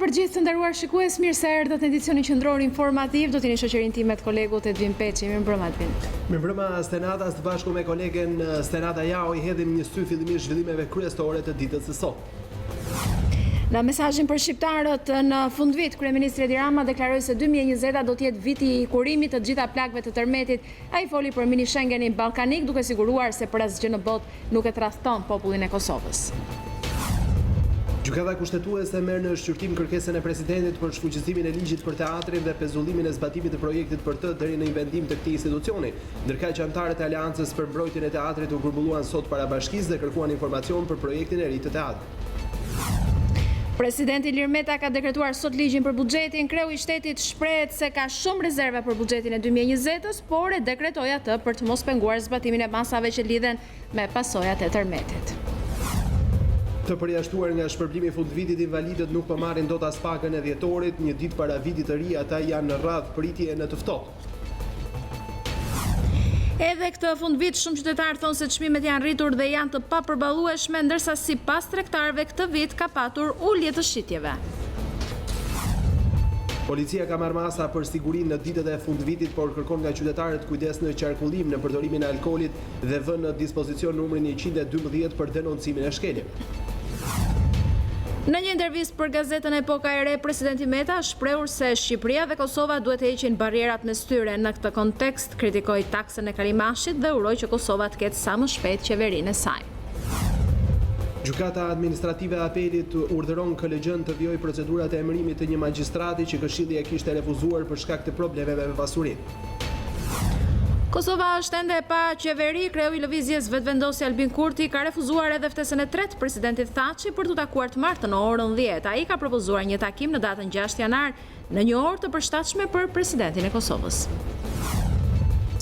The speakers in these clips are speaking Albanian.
përgjithë të nderuar shikues, mirë se erdhët në edicionin qendror informativ. Do t'jeni shoqërinë time të kolegut Edvin Peçi. Mirëmbrëma Edvin. Mirëmbrëma Stenada, së bashku me kolegen Stenada Jao i hedhim një sy fillimisht zhvillimeve kryesore të ditës së sotme. Në mesazhin për shqiptarët në fundvit, kryeministri Edi Rama deklaroi se 2020 do të jetë viti i kurimit të gjitha plagëve të tërmetit. Ai foli për mini Schengenin ballkanik, duke siguruar se për asgjë në botë nuk e tradhton popullin e Kosovës. Gjykata kushtetuese merr në shqyrtim kërkesën e presidentit për shfuqizimin e ligjit për teatrin dhe pezullimin e zbatimit të projektit për të deri në invendim të këtij institucioni. Ndërkaq që anëtarët e Aleancës për mbrojtjen e teatrit u grumbulluan sot para bashkisë dhe kërkuan informacion për projektin e ri të teatrit. Presidenti Ilir Meta ka dekretuar sot ligjin për buxhetin. Kreu i shtetit shprehet se ka shumë rezerva për buxhetin e 2020-s, por e dekretoi atë për të mos penguar zbatimin e masave që lidhen me pasojat e tërmetit. Të përjashtuar nga shpërblimi i fundvitit, invalidët nuk po marrin dot as pagën e dhjetorit. Një ditë para vitit të ri, ata janë në radh pritje në të ftohtë. Edhe këtë fundvit, shumë qytetarë thonë se çmimet janë rritur dhe janë të papërballueshme, ndërsa sipas tregtarëve këtë vit ka patur ulje të shitjeve. Policia ka marrë masa për sigurinë në ditët e fundvitit, por kërkon nga qytetarët kujdes në qarkullim në përdorimin e alkoolit dhe vënë në dispozicion numrin 112 për denoncimin e shkeljeve. Në një intervistë për gazetën Epoka e Re, presidenti Meta shprehur se Shqipëria dhe Kosova duhet të heqin barrierat mes tyre. Në këtë kontekst, kritikoi taksën e kalimashit dhe uroi që Kosova të ketë sa më shpejt qeverinë e saj. Gjykata administrative e apelit urdhëron KLG-n të vijojë procedurat e emërimit të një magjistrati që Këshilli e kishte refuzuar për shkak të problemeve me pasurinë. Kosova është ende pa qeveri. Kreu i lëvizjes vetvendosi Albin Kurti ka refuzuar edhe ftesën e tretë presidentit Thaçi për t'u takuar të martën në orën 10. Ai ka propozuar një takim në datën 6 janar në një orë të përshtatshme për presidentin e Kosovës.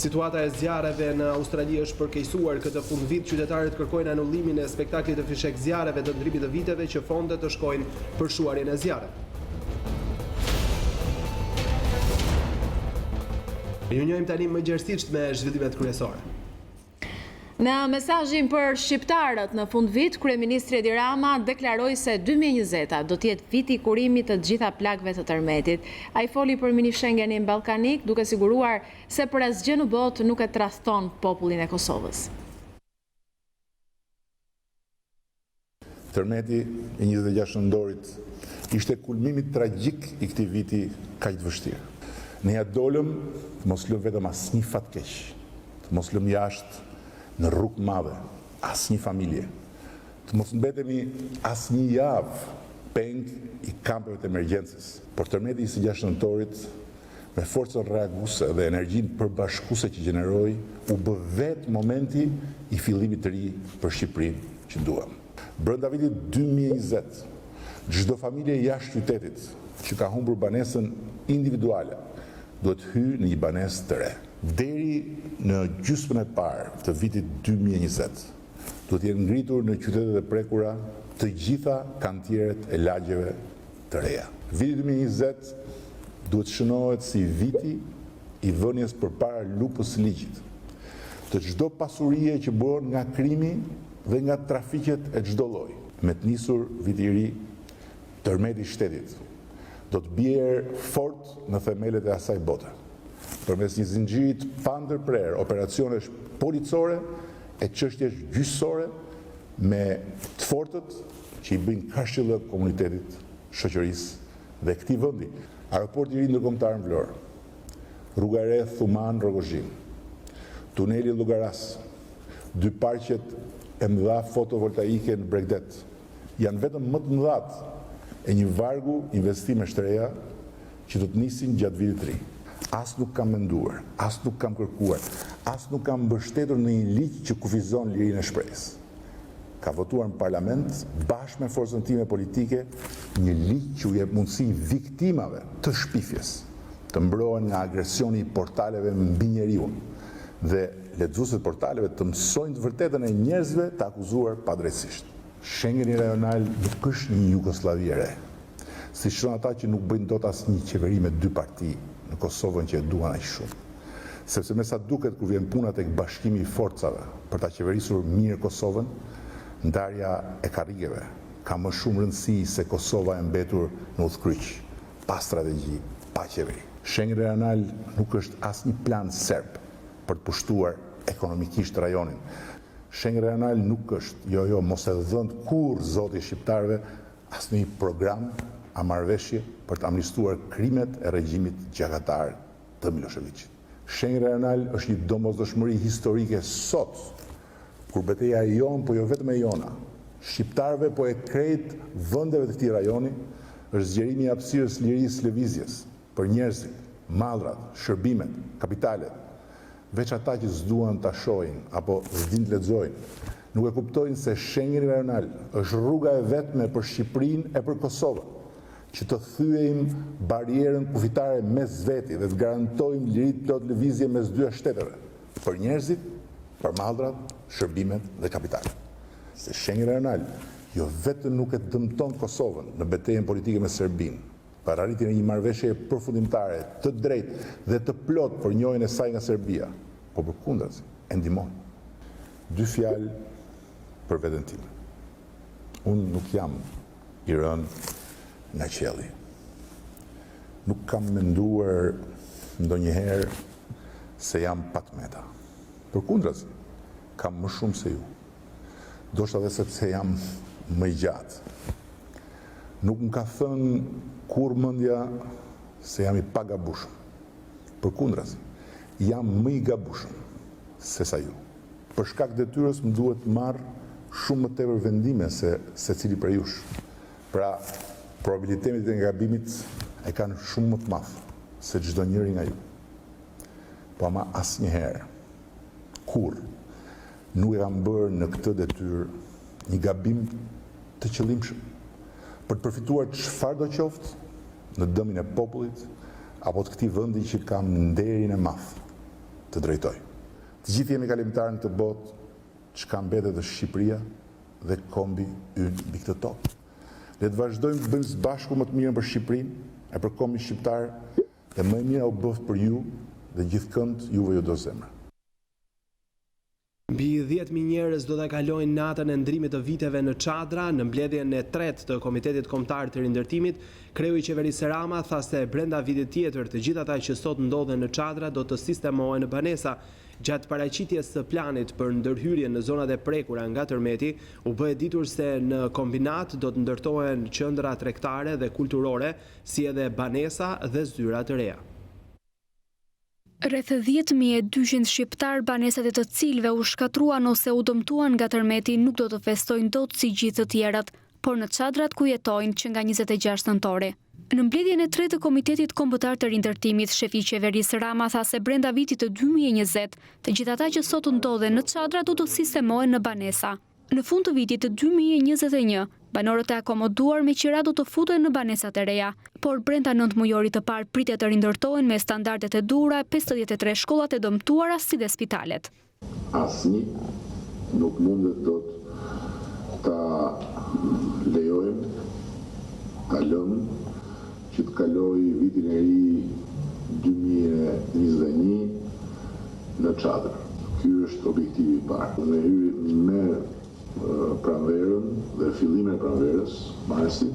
Situata e zjarreve në Australi është përkeqësuar. Këtë fundvit qytetarët kërkojnë anullimin e spektaklit të fishek zjarreve të ndrimit të viteve që fondet të shkojnë për shuarjen e zjarreve. Ju njojmë tani më gjerësisht me zhvillimet kryesore. Në mesazhin për shqiptarët në fundvit, kryeministri Edi Rama deklaroi se 2020 do të jetë viti i kurimit të gjitha plagëve të tërmetit. Ai foli për mini Schengenin ballkanik, duke siguruar se për asgjë në botë nuk e tradhton popullin e Kosovës. Tërmeti i 26 nëndorit ishte kulmimi tragjik i këtij viti kaq të vështirë. Ne ja dolëm të mos lëm vetëm asnjë fatkeq, të mos lëm jashtë në rrugë madhe asnjë familje, të mos mbetemi asnjë javë peng i kampeve të emergjencës. Por tërmeti i 26 nëntorit, me forcën reaguese dhe energjinë përbashkuese që gjeneroi, u bë vetë momenti i fillimit të ri për Shqipërinë që duam. Brenda vitit 2020, çdo familje jashtë qytetit që ka humbur banesën individuale duhet hyjë në një banesë të re. Deri në gjysmën e parë të vitit 2020, duhet jenë ngritur në qytetet e prekura të gjitha kantieret e lagjeve të reja. Viti 2020 duhet shënohet si viti i vënies përpara lupës së ligjit, të çdo pasurie që bëhen nga krimi dhe nga trafiqet e çdo lloji. Me të nisur viti i ri, tërmeti i shtetit do të bjerë fort në themelet e asaj bote, përmes një zinxhirit pa ndërprerë operacionesh policore e çështjesh gjyqësore me të fortët që i bëjnë kashillë komunitetit, shoqërisë dhe këtij vendi. Aeroporti i ri ndërkombëtar në Vlorë, rruga e re Thuman-Rogozhin, tuneli Llogaras, dy parqet e mëdha fotovoltaike në Bregdet janë vetëm më të mëdhat e një vargu investime shtreja që do të nisin gjatë vitit të ri. As nuk kam menduar, as nuk kam kërkuar, as nuk kam mbështetur në një ligj që kufizon lirinë e shprehjes. Ka votuar në parlament, bashkë me forcën time politike, një ligj që u jep mundësi viktimave të shpifjes të mbrohen nga agresioni i portaleve mbi njeriu dhe lexuesit portaleve të mësojnë të vërtetën e njerëzve të akuzuar padrejtësisht. Schengeni rajonal nuk është një Jugosllavi e re. Si shonë ata që nuk bëjnë dot asnjë qeveri me dy parti në Kosovën që e duan aq shumë. Sepse me sa duket kur vjen puna tek bashkimi i forcave për ta qeverisur mirë Kosovën, ndarja e karrigeve, ka më shumë rëndësi se Kosova e mbetur në udhkryq, pa strategji, pa qeveri. Shenjë regional nuk është asnjë plan serb për të pushtuar ekonomikisht rajonin. Shenjë regional nuk është, mos e dhënë kur zoti shqiptarëve asnjë program a marrëveshje për të amnistuar krimet e regjimit gjakatar të Miloševićit. Shenjë regional është një domosdoshmëri historike sot, kur betejë e jon, po jo vetëm e jona, shqiptarëve po e krejt vendeve të këtij rajoni, është zgjerimi i hapësirës lirisë lëvizjes për njerëzit, mallrat, shërbimet, kapitalet. Veç ata që s'duan ta shohin apo s'din të lexojnë, nuk e kuptojnë se shenjë regional është rruga e vetme për Shqipërinë e për Kosovën, që të thyejmë barierën kufitare mes veti dhe të garantojmë liri plot lëvizje mes dy shteteve, për njerëzit, për mallrat, shërbimet dhe kapitalet. Se shenjë regional jo vetëm nuk e dëmton Kosovën në betejën politike me Serbinë, për arritjen e një marrëveshje përfundimtare të drejtë dhe të plot për njojën e saj nga Serbia, po përkundrazi e ndihmon. Dy fjalë për veten time. Unë nuk jam i rënë nga qielli. Nuk kam menduar ndonjëherë se jam patmeta. Përkundrazi, kam më shumë se ju. Ndoshta edhe sepse jam më i gjatë. Nuk më ka thënë kur mendja se jam i pagabushëm. Përkundrazi, jam më i gabushëm se sa ju. Për shkak detyrës më duhet marr shumë më tepër vendime se secili prej jush. Pra, probabilitetet e gabimit e kanë shumë më të madh se çdo njëri nga ju. Po ama asnjëherë, kur nuk e kam bërë në këtë detyrë një gabim të qëllimshëm për të përfituar çfarë do qoftë në dëmin e popullit apo të këtij vendi që kam nderin e madh të drejtoj. Të gjithë jemi kalimtar në këtë botë, çka mbetet është Shqipëria dhe kombi ynë mbi këtë tokë. Le të vazhdojmë të bëjmë së bashku më të mirën për Shqipërinë e për kombin shqiptar dhe më e mira u bëft për ju dhe gjithëkënd juve ju do zemra. Mbi 10.000 njerëz do ta kalojnë natën e ndrimit të viteve në Çadra. Në mbledhjen e tretë të Komitetit Kombëtar të Rindërtimit, kreu i qeverisë Rama tha se brenda vitit tjetër të gjithë ata që sot ndodhen në Çadra do të sistemohen në banesa. Gjatë paraqitjes së planit për ndërhyrje në zonat e prekura nga tërmeti, u bë e ditur se në kombinat do të ndërtohen qendra tregtare dhe kulturore, si edhe banesa dhe zyra të reja. Rreth 10.200 shqiptar, banesat e të cilëve u shkatruan ose u dëmtuan nga tërmeti nuk do të festojnë dot si gjithë të tjerat, por në çadrat ku jetojnë që nga 26 nëntori. Në mbledhjen e tretë të Komitetit Kombëtar të Rindërtimit, shefi i qeverisë Rama tha se brenda vitit të 2020, të gjithë ata që sot ndodhen në çadra do të sistemohen në banesa. Në fund të vitit të 2021, banorët e akomoduar me qira do të futen në banesat e reja, por brenda 9 mujorit të parë pritet të rindërtohen me standardet e duhura 53 shkollat e dëmtuara si dhe spitalet. Asnjë nuk mundet dot ta lejojmë, ta lëmë që të kalojë vitin e ri 2021 në Çadër. Ky është objektivi i parë. Ne hyrim me pranverën dhe fillimin e pranverës, marsin,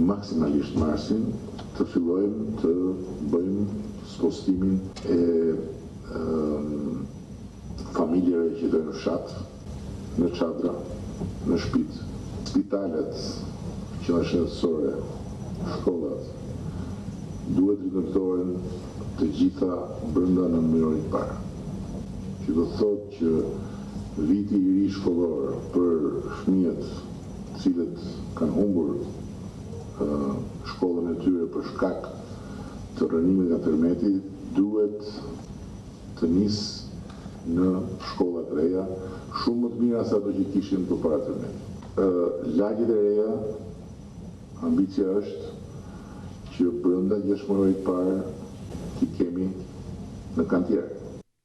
maksimalisht marsin, të fillojmë të bëjmë spostimin e familjeve që jetojnë në fshat, në çadra, në shtëpi. Spitalet që janë shëndetësore, shkollat, duhet rindërtohen të gjitha brenda 9 mujorit parë. Që do thotë që viti i ri shkollor për fëmijët të cilët kanë humbur shkollën e tyre për shkak të rënimit nga tërmeti duhet të nisë në shkollat e reja shumë më të mira se ato që kishin përpara tërmetit. Lagjet e reja, ambicia është që brenda 6 muajit parë t'i kemi në kantier.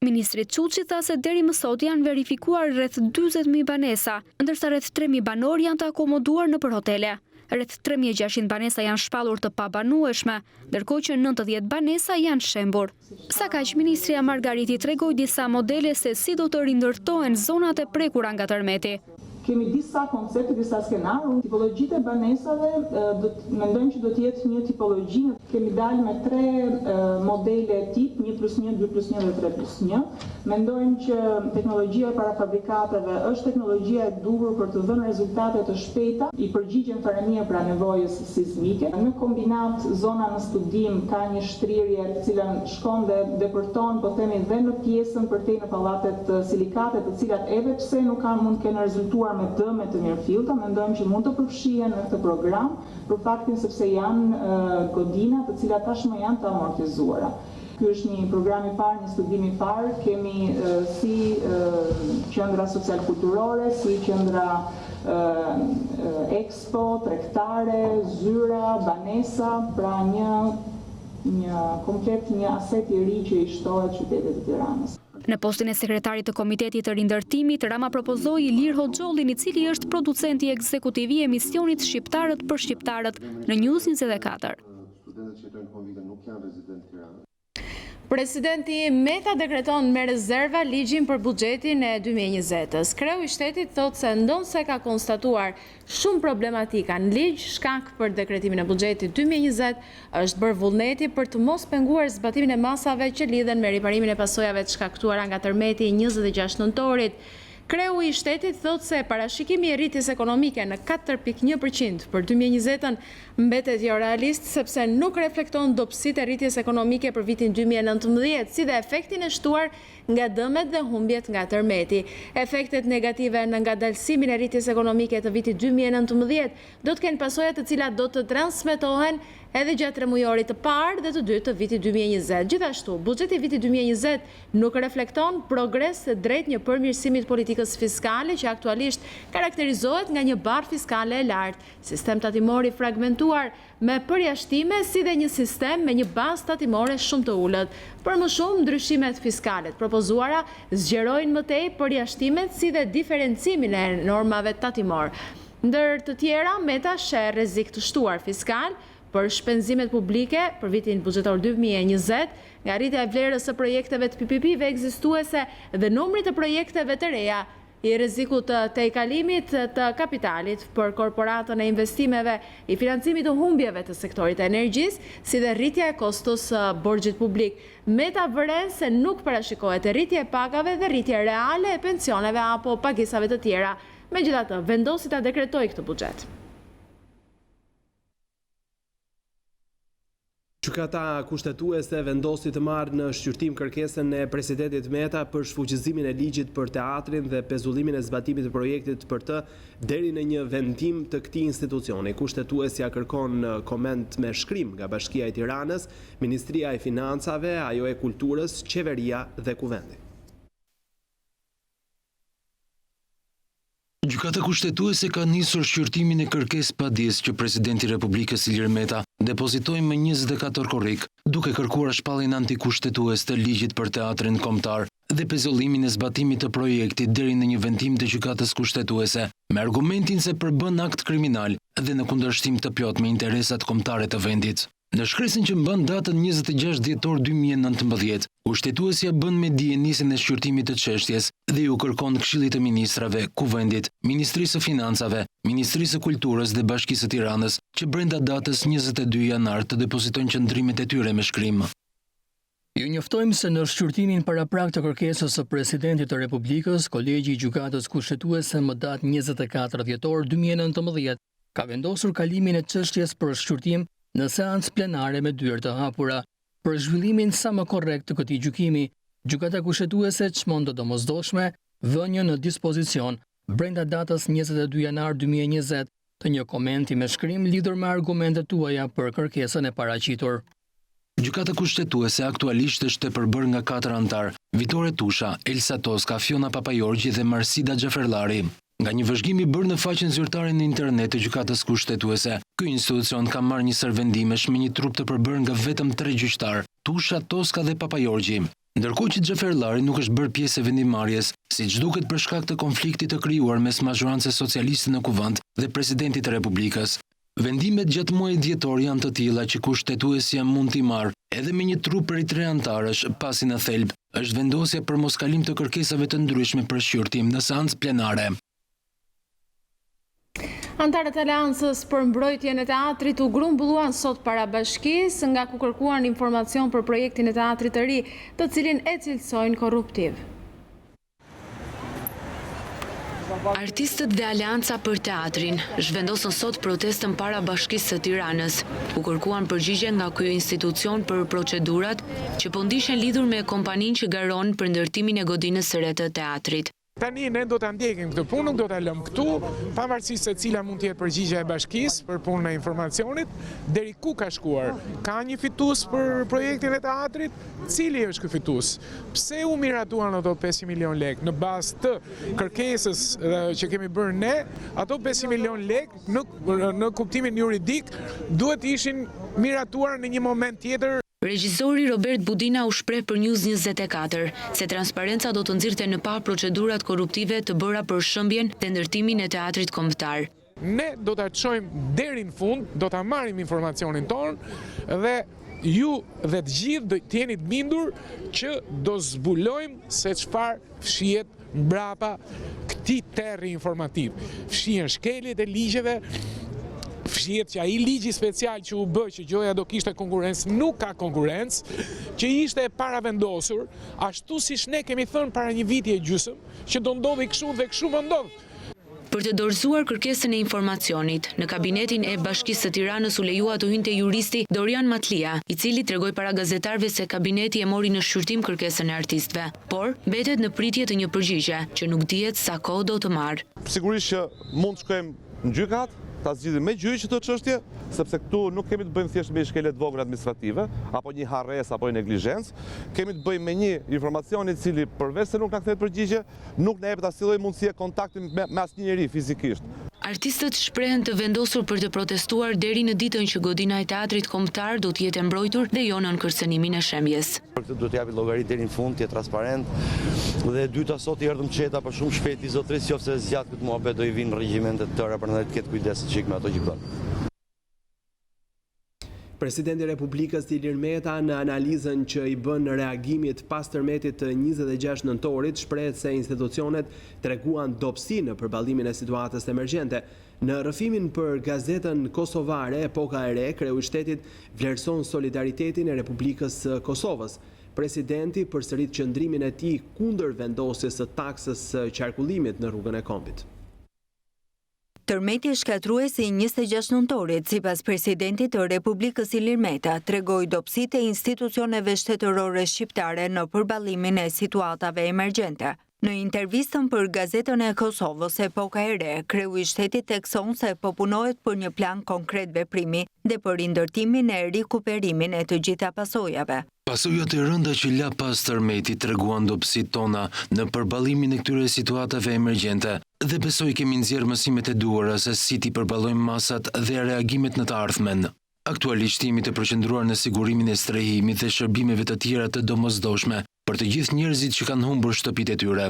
Ministri Çuçi tha se deri më sot janë verifikuar rreth 40.000 banesa, ndërsa rreth 3.000 banor janë të akomoduar nëpër hotele. Rreth 3.600 banesa janë shpallur të pabanueshme, ndërkohë që 90 banesa janë shembur. Sa kaq, ministria Margariti tregoi disa modele se si do të rindërtohen zonat e prekura nga tërmeti. Kemi disa koncepte, disa skenarë. Tipologjitë e banesave mendojmë që do të jetë një tipologji. Kemi dalë me 3 modele tip, 1+1, 2+1 dhe 3+1. Mendojmë që teknologjia e parafabrikateve është teknologjia e duhur për të dhënë rezultate të shpejta, i përgjigjen fare mirë pra nevojës sismike. Në kombinat, zona në studim ka një shtrirje të cilën shkon dhe depërton, po themi, dhe në pjesën përtej në pallatet silikate, të cilat edhe pse nuk mund të kenë rezultuar me dëme të mirëfillta, mendojmë që mund të përfshihen në këtë program për faktin sepse janë godina të cilat tashmë janë të amortizuara. Ky është një program i parë, një studim i parë. Kemi si qendra social-kulturore, si qendra expo, tregtare, zyra, banesa, pra një komplet, një aset i ri që i shtohet qytetit të Tiranës. Në postin e sekretarit të Komitetit të Rindërtimit, Rama propozoi Ilir Hoxhollin, i cili është producenti ekzekutiv i emisionit Shqiptarët për Shqiptarët në News24. Presidenti Meta dekreton me rezerva ligjin për buxhetin e 2020-s. Kreu i shtetit thotë se ndonse ka konstatuar shumë problematika në ligj, shkak për dekretimin e buxhetit 2020 është bërë vullneti për të mos penguar zbatimin e masave që lidhen me riparimin e pasojave të shkaktuara nga tërmeti i 26 nëntorit. Kreu i shtetit thotë se parashikimi i rritjes ekonomike në 4.1% për 2020-ën mbetet jo realist sepse nuk reflekton dobësitë e rritjes ekonomike për vitin 2019, si dhe efektin e shtuar nga dëmet dhe humbjet nga tërmeti. Efektet negative në ngadalësimin e rritjes ekonomike të vitit 2019 do të kenë pasoja të cilat do të transmetohen edhe gjatë tremujorit të parë dhe të dytë të vitit 2020. Gjithashtu, buxheti i vitit 2020 nuk reflekton progres drejt një përmirësimit politikës fiskale që aktualisht karakterizohet nga një barë fiskale e lartë, sistem tatimor i fragmentuar me përjashtime si dhe një sistem me një bazë tatimore shumë të ulët. Për më shumë, ndryshimet fiskale të propozuara zgjerojnë më tej përjashtimet si dhe diferencimin e normave tatimor. Ndër të tjera, Meta sheh rrezik të shtuar fiskal për shpenzimet publike për vitin buxhetor 2020, nga rritja e vlerës së projekteve të PPP-ve ekzistuese dhe numri të projekteve të reja, i rrezikut të tejkalimit të kapitalit për korporatën e investimeve, i financimit të humbjeve të sektorit e energjisë, si dhe rritja e kostos borxhit publik. Meta vëren se nuk parashikohet rritje e pagave dhe rritje reale e pensioneve apo pagesave të tjera. Megjithatë, vendosi ta dekretojë këtë buxhet. Gjykata kushtetuese vendosi të marrë në shqyrtim kërkesën e presidentit Meta për shfuqizimin e ligjit për teatrin dhe pezullimin e zbatimit të projektit për të deri në një vendim të këtij institucioni. Kushtetuesja kërkon koment me shkrim nga Bashkia e Tiranës, Ministria e Financave, ajo e Kulturës, Qeveria dhe Kuvendi. Gjykata kushtetuese ka nisur shqyrtimin e kërkesë padjes që presidenti i Republikës Ilir Meta depozitoi më 24 korrik, duke kërkuar shpalljen antikushtetues të ligjit për teatrin kombëtar dhe pezullimin e zbatimit të projektit deri në një vendim të gjykatës kushtetuese, me argumentin se përbën akt kriminal dhe në kundërshtim të plot me interesat kombëtare të vendit. Në shkresën që mban datën 26 dhjetor 2019, kushtetuesja bën me dije nisjen e shqyrtimit të çështjes dhe ju kërkon Këshillit të Ministrave, Kuvendit, Ministrisë së Financave, Ministrisë së Kulturës dhe Bashkisë së Tiranës që brenda datës 22 janar të depozitojnë qëndrimet e tyre me shkrim. Ju njoftojmë se në shqyrtimin paraprak të kërkesës së Presidentit të Republikës, Kolegji i Gjykatës Kushtetuese më datë 24 dhjetor 2019 ka vendosur kalimin e çështjes për shqyrtim në seancë plenare me dyert të hapura. Për zhvillimin sa më korrekt të këtij gjykimi, Gjykata Kushtetuese çmon të domosdoshme vënien në dispozicion brenda datës 22 janar 2020 të një komenti me shkrim lidhur me argumentet tuaja për kërkesën e paraqitur. Gjykata kushtetuese aktualisht është e përbërë nga 4 antar: Vitore Tusha, Elsa Toska, Fiona Papajorgji dhe Marsida Xhaferllari. Nga një vëzhgim i bërë në faqen zyrtare në internet të gjykatës kushtetuese, ky institucion ka marrë një sër vendimesh me një trup të përbërë nga vetëm 3 gjyqtar: Tusha, Toska dhe Papajorgji. Ndërkohë që Xhaferllari nuk është bërë pjesë e vendimarrjes, siç duket për shkak të konfliktit të krijuar mes mazhorancës socialiste në Kuvend dhe presidentit të Republikës. Vendimet gjatë muajit dhjetor janë të tilla që kushtetuesja mund t'i marrë edhe me një trup prej 3 antarësh, pasi në thelb është vendosja për moskalim të kërkesave të ndryshme për shqyrtim në seancë plenare. Antarët e Aleancës për mbrojtjen e teatrit u grumbulluan sot para bashkisë, nga ku kërkuan informacion për projektin e teatrit të ri, të cilin e cilësojnë korruptiv. Artistët dhe Aleanca për teatrin zhvendosën sot protestën para bashkisë së Tiranës, ku kërkuan përgjigje nga ky institucion për procedurat që po ndishen lidhur me kompaninë që garon për ndërtimin e godinës së re të teatrit. Tani ne do ta ndjekim këtë punë, nuk do ta lëm këtu, pavarësisht se cila mund të jetë përgjigjja e bashkisë për punën e informacionit, deri ku ka shkuar. Ka një fitues për projektin e teatrit? Cili është ky fitues? Pse u miratuan ato 500 milion lekë? Në bazë të kërkesës që kemi bërë ne, ato 500 milion lekë në kuptimin juridik duhet ishin miratuar në një moment tjetër. Regjisori Robert Budina u shpreh për News24 se transparenca do të nxirrte në pa procedurat korruptive të bëra për shëmbjen dhe ndërtimin e teatrit kombëtar. Ne do ta çojmë deri në fund, do ta marrim informacionin ton dhe ju dhe të gjithë do të jeni të bindur që do zbulojmë se çfarë fshihet mbrapa këtij terri informativ. Fshihen shkeljet e ligjeve, fshihet që ai ligji special që u bë që gjoja do kishte konkurrencë, nuk ka konkurrencë, që ishte e paravendosur, ashtu siç ne kemi thënë para një viti e gjysmë, që do ndodhi kështu dhe kështu më ndodh. Për të dorëzuar kërkesën e informacionit, në kabinetin e Bashkisë së Tiranës u lejua të hynte juristi Dorian Matlia, i cili tregoi para gazetarëve se kabineti e mori në shqyrtim kërkesën e artistëve, por mbetet në pritje të një përgjigje që nuk dihet sa kohë do të marrë. Sigurisht që mund të shkojmë në gjykat, ta zgjidhim me gjyq këtë çështje, sepse këtu nuk kemi të bëjmë thjesht me shkelje të vogla administrative, apo një harresë apo një neglizhencë, kemi të bëjmë me një informacion i cili përveç se nuk na kthehet përgjigje, nuk na jepet asnjë lloj mundësie kontakti me asnjë njeri fizikisht. Artistët shprehen të vendosur për të protestuar deri në ditën që godina e teatrit kombëtar do të jetë e mbrojtur dhe jo nën kërcënimin e shembjes. Për këtë do të japi llogari deri në fund, të jetë transparent. Dhe e dyta, sot i erdhëm qeta për shumë shpejt i zotërisë, qofse zgjat këtë muhabet do i vinë regjimentet të tëra, prandaj të ketë kujdes çik me ato që bën. Presidenti i Republikës Ilir Meta në analizën që i bën reagimit pas tërmetit të 26 nëntorit shprehet se institucionet treguan dobësi në përballimin e situatës emergjente. Në rrëfimin për gazetën kosovare Epoka e Re, kreu i shtetit vlerëson solidaritetin e Republikës së Kosovës. Presidenti përsërit qëndrimin e tij kundër vendosjes së taksës së qarkullimit në rrugën e Kombit. Tërmeti shkatruesi i 26 nëntorit, sipas presidentit të Republikës Ilir Meta, tregoi dobësitë e institucioneve shtetërore shqiptare në përballimin e situatave emergjente. Në intervistën për gazetën e Kosovës Epoka e Re, kreu i shtetit thekson se po punohet për një plan konkret veprimi dhe për rindërtimin e rikuperimin e të gjitha pasojave. Pasojat e rënda që la pas tërmetit treguan dobësitë tona në përballimin e këtyre situatave emergjente dhe besoj kemi nxjerrë mësimet e duhura se si ti përballojmë masat dhe reagimet në të ardhmen. Aktualisht jemi të përqendruar në sigurimin e strehimit dhe shërbimeve të tjera të domosdoshme për të gjithë njerëzit që kanë humbur shtëpitë e tyre.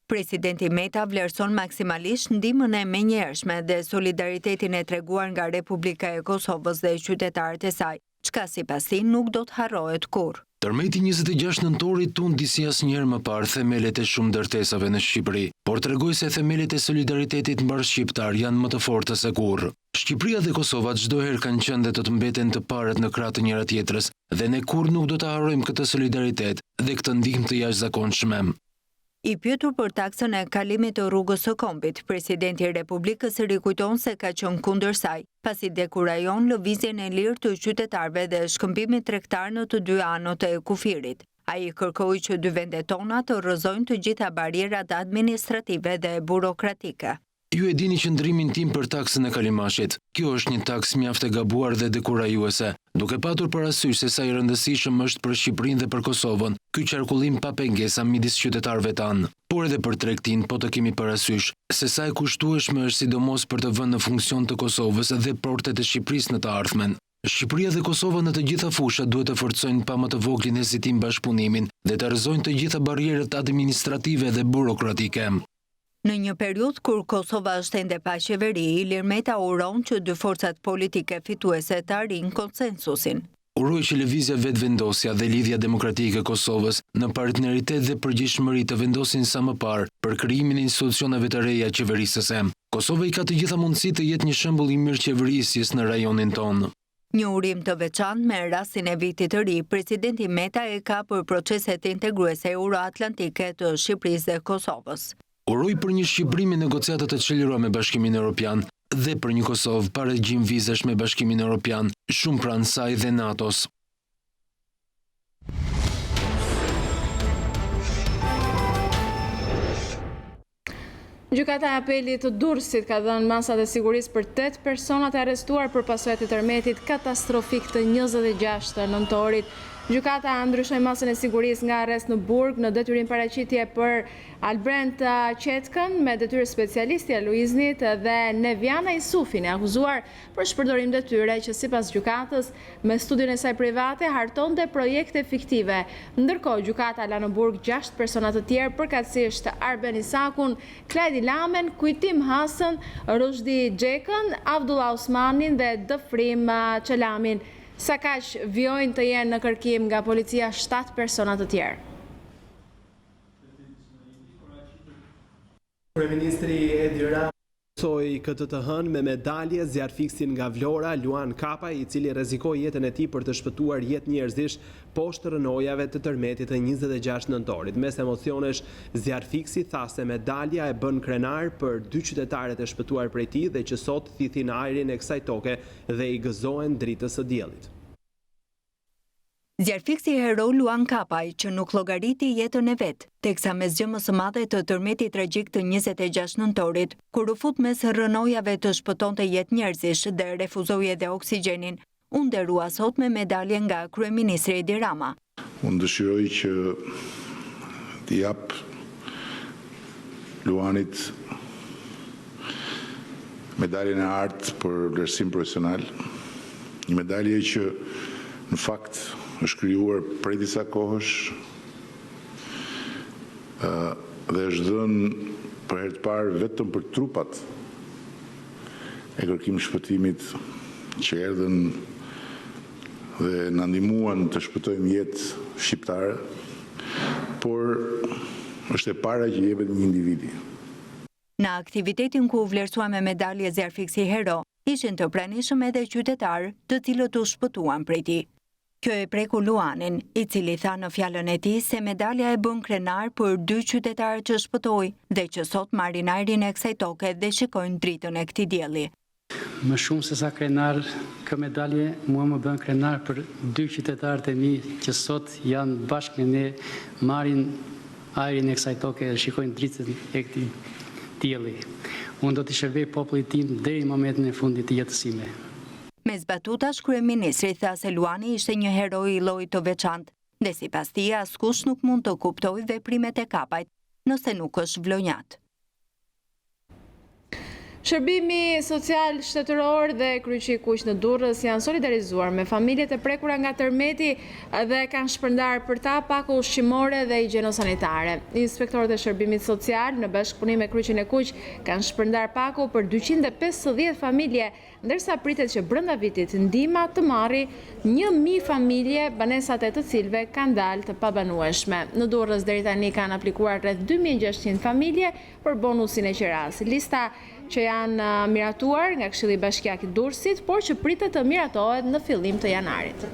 Presidenti Meta vlerëson maksimalisht ndihmën e menjëhershme dhe solidaritetin e treguar nga Republika e Kosovës dhe qytetarët e saj, çka sipas tij nuk do të harrohet kurrë. Tërmeti 26 nëntorit tund disi asnjëherë më parë themelet e shumë ndërtesave në Shqipëri, por tregoi se themelet e solidaritetit mbar shqiptar janë më të forta se kurrë. Shqipëria dhe Kosova çdo herë kanë qenë dhe do të mbeten të parët në krah të njëra tjetrës, dhe ne kurrë nuk do të harrojmë këtë solidaritet dhe këtë ndihmë të jashtëzakonshme. I pyetur për taksën e kalimit të rrugës së Kombit, presidenti i Republikës rikujton se ka qenë kundër saj, pasi dekurajon lëvizjen e lirë të qytetarëve dhe shkëmbimin tregtar në të dy anët e kufirit. Ai kërkoi që dy vendet tona të rrëzojnë të gjitha barierat administrative dhe burokratike. Ju e dini qëndrimin tim për taksën e kalimashit. Kjo është një taks mjaft e gabuar dhe dekurajuese, duke patur parasysh se sa i rëndësishëm është për Shqipërinë dhe për Kosovën ky qarkullim pa pengesa midis qytetarëve tanë. Por edhe për tregtin po të kemi parasysh se sa e kushtueshme është sidomos për të vënë në funksion të Kosovës dhe portet e Shqipërisë në të ardhmen. Shqipëria dhe Kosova në të gjitha fushat duhet të forcojnë pa më të voglin hezitim bashkëpunimin dhe të rrëzojnë të gjitha barrierat administrative dhe burokratike. Në një periudhë kur Kosova është ende pa qeveri, Ilir Meta uron që dy forcat politike fituese të arrijnë konsensusin. Uroj që lëvizja vetëvendosja dhe lidhja demokratike e Kosovës në partneritet dhe përgjegjësi të vendosin sa më parë për krijimin e institucioneve të reja qeverisëse. Kosova i ka të gjitha mundësi të jetë një shembull i mirëqeverisjes në rajonin tonë. Një urim të veçantë me rastin e vitit të ri, presidenti Meta e ka për proceset integruese euroatlantike të Shqipërisë dhe Kosovës. Uroj për një Shqipëri me negociata të çelëruara me Bashkimin Evropian dhe për një Kosovë pa regjim vizash me Bashkimin Evropian, shumë pranë saj dhe NATO-s. Gjykata e apelit të Durrësit ka dhënë masat e sigurisë për 8 personat e arrestuar për pasojat e tërmetit katastrofik të 26 nëntorit. Gjykata ndryshoi masën e sigurisë nga arrest në burg në detyrim paraqitje për Albrent Qetkën me detyrë specialisti e Luiznit dhe Neviana Isufin e akuzuar për shpërdorim detyre që sipas gjykatës me studion e saj private hartonte projekte fiktive. Ndërkohë gjykata la në burg 6 persona të tjerë përkatësisht Arben Isakun, Klajdi Lamen, Kujtim Hasën, Rushdi Xhekën, Abdullah Osmanin dhe Dëfrim Çelamin. Sa kaq vjojnë të jenë në kërkim nga policia 7 persona të tjerë. Kryeministri Edi Rama soi këtë të hënë me medalje zjarfiksin nga Vlora, Luan Kapa, i cili rrezikoi jetën e tij për të shpëtuar jetë njerëzish poshtë rënojave të tërmetit të 26 nëntorit. Mes emocionesh, zjarfiksi tha se medalja e bën krenar për 2 qytetarët e shpëtuar prej tij dhe që sot thithin ajrin e kësaj toke dhe i gëzohen dritës së diellit. Zjarfiksi hero Luan Kapaj, që nuk llogariti jetën e vet, teksa me zgjëmës së madhe të tërmetit tragjik të 26 nëntorit, kur u fut mes rënojave të shpëtonte jetë njerëzish dhe refuzoi edhe oksigjenin, u nderua sot me medalje nga kryeministri Edi Rama. Unë dëshiroj që t'i jap Luanit medaljen e artë për vlerësim profesional, një medalje që në fakt është krijuar prej disa kohësh dhe është dhënë për herë të parë vetëm për trupat e kërkim shpëtimit që erdhën dhe na ndihmuan të shpëtojmë jetë shqiptare, por është e para që jepet një individi. Në aktivitetin ku u vlerësua me medalje zjarfiksi hero, ishin të pranishëm edhe qytetarë të cilët u shpëtuan prej tij. Kjo e preku Luanin, i cili tha në fjalën e tij se medalja e bën krenar për 2 qytetarë që shpëtoi dhe që sot marrin ajrin e kësaj toke dhe shikojnë dritën e këtij dielli. Më shumë se sa krenar, kjo medalje mua më bën krenar për 2 qytetarët e mi që sot janë bashkë me ne, marrin ajrin e kësaj toke dhe shikojnë dritën e këtij dielli. Unë do të shërbej popullit tim deri në momentin e fundit të jetës sime. Me zbatutash, kryeministri tha se Luani ishte një hero i llojit të veçantë, dhe sipas tij askush nuk mund të kuptojë veprimet e Kapajt nëse nuk është vlonjat. Shërbimi social shtetëror dhe kryqi i kuq në Durrës janë solidarizuar me familjet e prekura nga tërmeti dhe kanë shpërndar për ta pako ushqimore dhe higjienosanitare. Inspektorët e shërbimit social në bashkëpunim me kryqin e kuq kanë shpërndar pako për 250 familje, ndërsa pritet që brenda vitit ndihma të marrë 1000 familje, banesat e të cilëve kanë dalë të pabanueshme. Në Durrës deri tani kanë aplikuar rreth 2600 familje për bonusin e qiras. Lista që janë miratuar nga Këshilli Bashkiak i Durrësit, por që pritet të miratohet në fillim të janarit.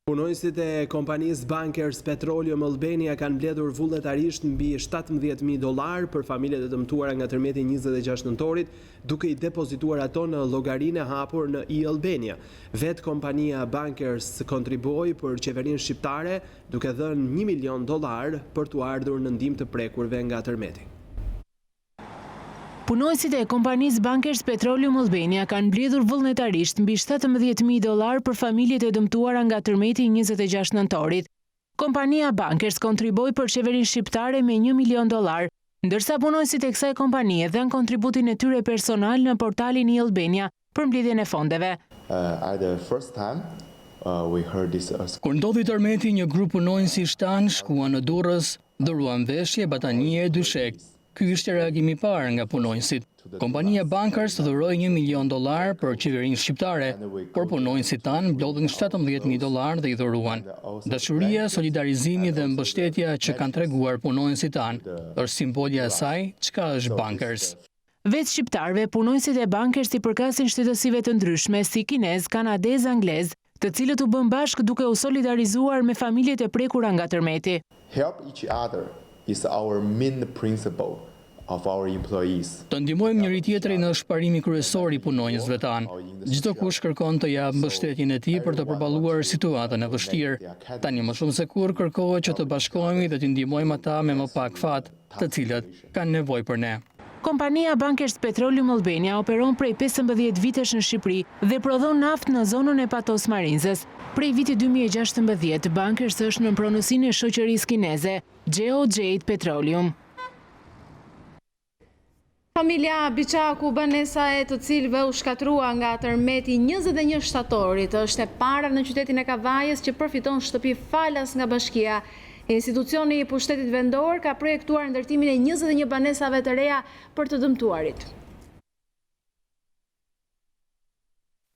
Punonjësit e kompanisë Bankers Petroleum Albania kanë mbledhur vullnetarisht mbi $17.000 për familjet e dëmtuara nga tërmeti 26 nëntorit, duke i depozituar ato në llogarinë e hapur në Albania. Vetë kompania Bankers kontribuoi për qeverinë shqiptare, duke dhënë $1 milion për t'u ardhur në ndihmë të prekurve nga tërmeti. Punonjësit e kompanisë Bankers Petroleum Albania kanë mbledhur vullnetarisht mbi $17.000 për familjet e dëmtuara nga tërmeti 26 nëntorit. Kompania Bankers kontriboi për qeverinë shqiptare me $1 milion, ndërsa punonjësit e kësaj kompanie dhanë kontributin e tyre personal në portalin i Albania për mbledhjen e fondeve. Kur ndodhi tërmeti, një grup punonjësi shtan shkuan në Durrës, dhuruan veshje, batanie e dyshek. Ky ishte reagimi i parë nga punonjësit. Kompania Bankers dhuroi $1 milion për qeverinë shqiptare, por punonjësit tanë mblodhin $17.000 dhe i dhuruan. Dashuria, solidarizimi dhe mbështetja që kanë treguar punonjësit tanë është simbolja e saj çka është Bankers. Vetë shqiptarëve, punonjësit e Bankers i përkasin shtetësive të ndryshme si kinez, kanadez, anglez, të cilët u bën bashkë duke u solidarizuar me familjet e prekura nga tërmeti. Help each other is our main principle of our employees. Të ndihmojmë njëri tjetrin është parimi kryesor i punonjësve tanë. Çdo kush kërkon të japë mbështetjen e tij për të përballuar situatën e vështirë. Tani më shumë se kurrë kërkohet që të bashkohemi dhe të ndihmojmë ata me më pak fat, të cilët kanë nevojë për ne. Kompania Bankers Petroleum Albania operon prej 15 vitesh në Shqipëri dhe prodhon naftë në zonën e Patos Marinzës. Prej vitit 2016, Bankers është në pronësinë e shoqërisë kineze, dhjetor Petroleum. Familja Biçaku, banesa e të cilëve u shkatrua nga tërmeti 21 shtatorit, është e para në qytetin e Kavajës që përfiton shtëpi falas nga bashkia. Institucioni i pushtetit vendor ka projektuar ndërtimin e 21 banesave të reja për të dëmtuarit.